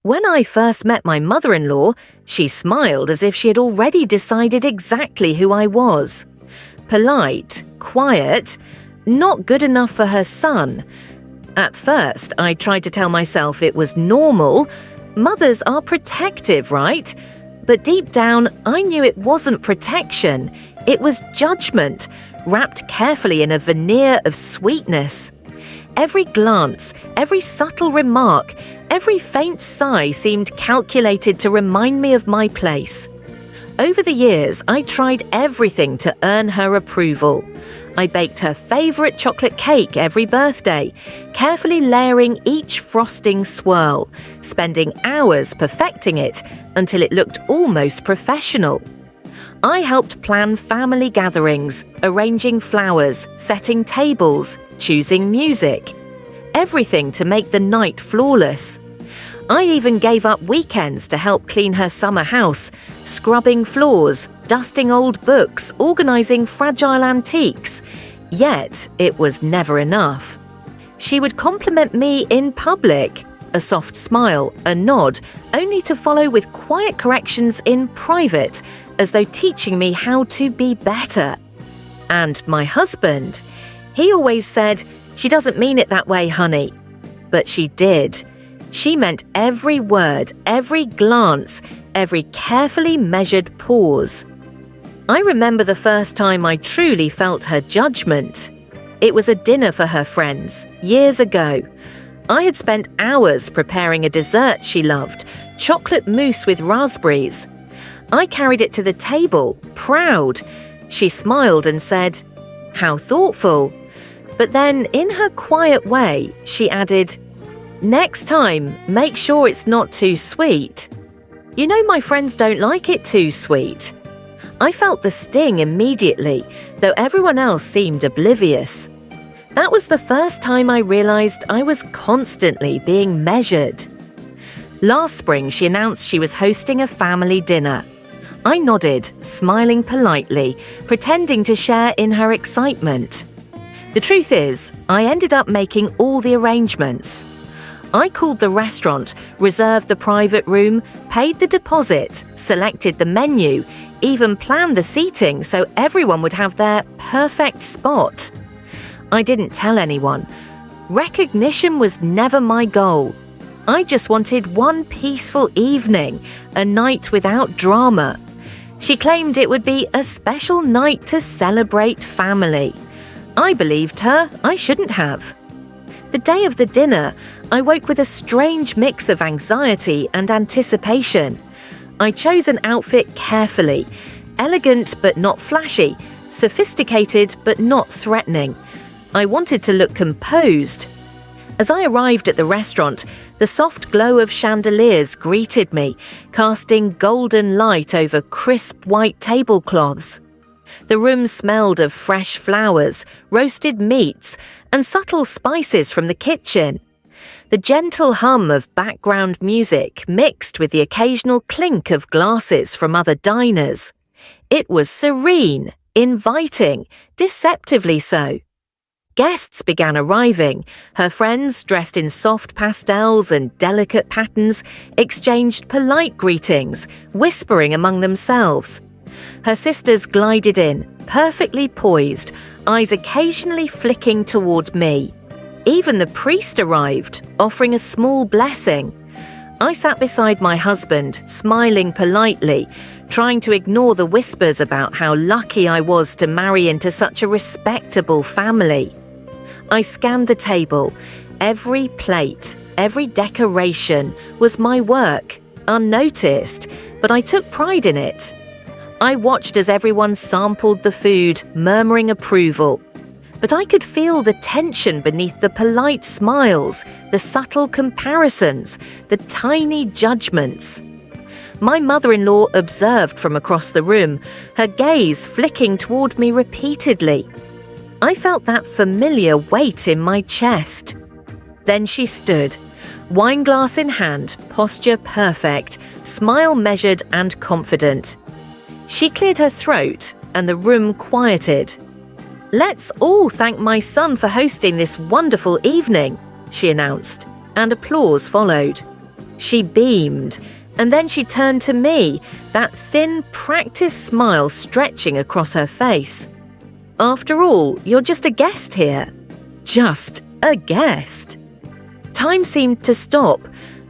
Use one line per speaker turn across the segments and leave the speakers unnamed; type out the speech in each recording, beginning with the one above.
When I first met my mother-in-law, she smiled as if she had already decided exactly who I was. Polite, quiet, not good enough for her son. At first, I tried to tell myself it was normal. Mothers are protective, right? But deep down, I knew it wasn't protection. It was judgment, wrapped carefully in a veneer of sweetness. Every glance, every subtle remark, every faint sigh seemed calculated to remind me of my place. Over the years, I tried everything to earn her approval. I baked her favorite chocolate cake every birthday, carefully layering each frosting swirl, spending hours perfecting it until it looked almost professional. I helped plan family gatherings, arranging flowers, setting tables, choosing music. Everything to make the night flawless. I even gave up weekends to help clean her summer house, scrubbing floors, dusting old books, organizing fragile antiques. Yet, it was never enough. She would compliment me in public, a soft smile, a nod, only to follow with quiet corrections in private, as though teaching me how to be better. And my husband, he always said, "She doesn't mean it that way, honey." But she did. She meant every word, every glance, every carefully measured pause. I remember the first time I truly felt her judgment. It was a dinner for her friends, years ago. I had spent hours preparing a dessert she loved, chocolate mousse with raspberries. I carried it to the table, proud. She smiled and said, "How thoughtful." But then, in her quiet way, she added, "Next time, make sure it's not too sweet. You know my friends don't like it too sweet." I felt the sting immediately, though everyone else seemed oblivious. That was the first time I realized I was constantly being measured. Last spring, she announced she was hosting a family dinner. I nodded, smiling politely, pretending to share in her excitement. The truth is, I ended up making all the arrangements. I called the restaurant, reserved the private room, paid the deposit, selected the menu, even planned the seating so everyone would have their perfect spot. I didn't tell anyone. Recognition was never my goal. I just wanted one peaceful evening, a night without drama. She claimed it would be a special night to celebrate family. I believed her, I shouldn't have. The day of the dinner, I woke with a strange mix of anxiety and anticipation. I chose an outfit carefully, elegant but not flashy, sophisticated but not threatening. I wanted to look composed. As I arrived at the restaurant, the soft glow of chandeliers greeted me, casting golden light over crisp white tablecloths. The room smelled of fresh flowers, roasted meats, and subtle spices from the kitchen. The gentle hum of background music mixed with the occasional clink of glasses from other diners. It was serene, inviting, deceptively so. Guests began arriving. Her friends, dressed in soft pastels and delicate patterns, exchanged polite greetings, whispering among themselves. Her sisters glided in, perfectly poised, eyes occasionally flicking toward me. Even the priest arrived, offering a small blessing. I sat beside my husband, smiling politely, trying to ignore the whispers about how lucky I was to marry into such a respectable family. I scanned the table. Every plate, every decoration was my work, unnoticed, but I took pride in it. I watched as everyone sampled the food, murmuring approval. But I could feel the tension beneath the polite smiles, the subtle comparisons, the tiny judgments. My mother-in-law observed from across the room, her gaze flicking toward me repeatedly. I felt that familiar weight in my chest. Then she stood, wine glass in hand, posture perfect, smile measured and confident. She cleared her throat and the room quieted. "Let's all thank my son for hosting this wonderful evening," she announced, and applause followed. She beamed, and then she turned to me, that thin, practiced smile stretching across her face. "After all, you're just a guest here." Just a guest. Time seemed to stop.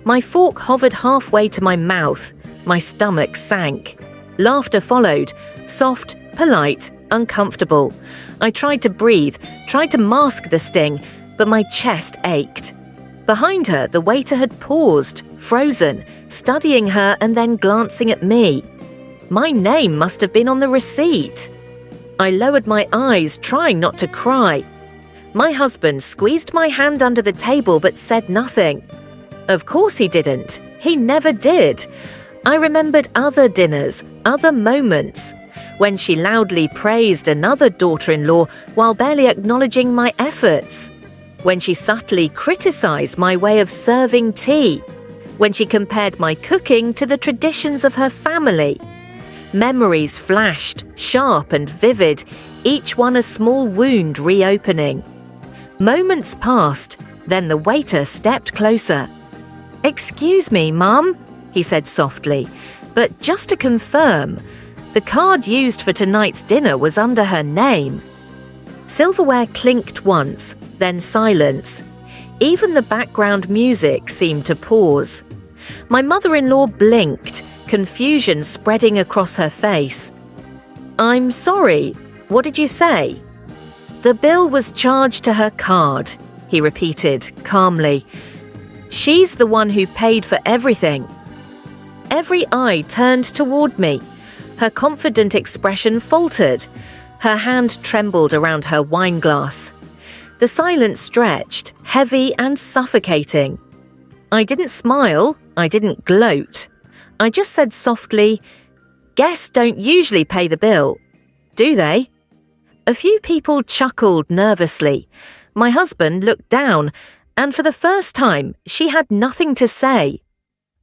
My fork hovered halfway to my mouth. My stomach sank. Laughter followed, soft, polite, uncomfortable. I tried to breathe, tried to mask the sting, but my chest ached. Behind her, the waiter had paused, frozen, studying her and then glancing at me. My name must have been on the receipt. I lowered my eyes, trying not to cry. My husband squeezed my hand under the table but said nothing. Of course he didn't. He never did. I remembered other dinners, other moments, when she loudly praised another daughter-in-law while barely acknowledging my efforts, when she subtly criticized my way of serving tea, when she compared my cooking to the traditions of her family. Memories flashed, sharp and vivid, each one a small wound reopening. Moments passed, then the waiter stepped closer. "Excuse me, Mum," he said softly, but just to confirm, the card used for tonight's dinner was under her name. Silverware clinked once, then silence. Even the background music seemed to pause. My mother-in-law blinked, confusion spreading across her face. "I'm sorry, what did you say?" "The bill was charged to her card," he repeated calmly. "She's the one who paid for everything." Every eye turned toward me. Her confident expression faltered. Her hand trembled around her wine glass. The silence stretched, heavy and suffocating. I didn't smile, I didn't gloat. I just said softly, "Guests don't usually pay the bill, do they?" A few people chuckled nervously. My husband looked down, and for the first time, she had nothing to say.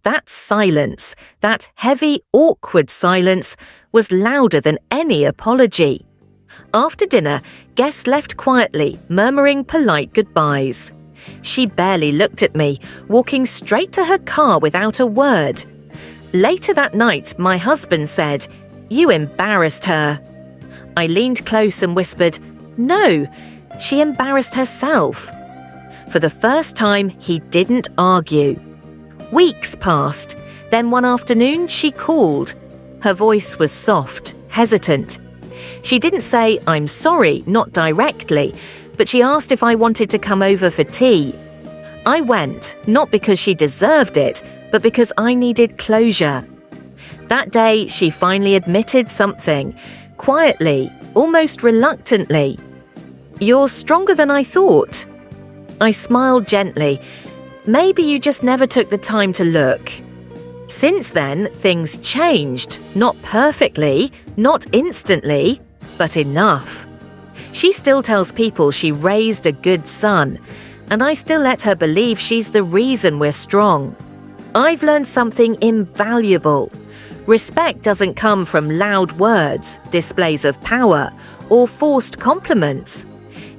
That silence, that heavy, awkward silence, was louder than any apology. After dinner, guests left quietly, murmuring polite goodbyes. She barely looked at me, walking straight to her car without a word. Later that night, my husband said, "You embarrassed her." I leaned close and whispered, "No, she embarrassed herself." For the first time, he didn't argue. Weeks passed. Then one afternoon, she called. Her voice was soft, hesitant. She didn't say, "I'm sorry," not directly, but she asked if I wanted to come over for tea. I went, not because she deserved it, but because I needed closure. That day, she finally admitted something, quietly, almost reluctantly. "You're stronger than I thought." I smiled gently. "Maybe you just never took the time to look." Since then, things changed, not perfectly, not instantly, but enough. She still tells people she raised a good son, and I still let her believe she's the reason we're strong. I've learned something invaluable. Respect doesn't come from loud words, displays of power, or forced compliments.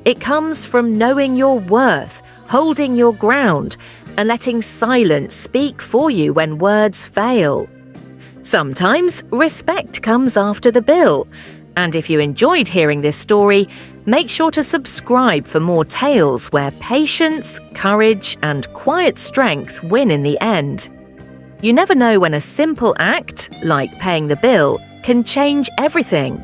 It comes from knowing your worth, holding your ground, and letting silence speak for you when words fail. Sometimes respect comes after the bill. And if you enjoyed hearing this story, make sure to subscribe for more tales where patience, courage, and quiet strength win in the end. You never know when a simple act, like paying the bill, can change everything.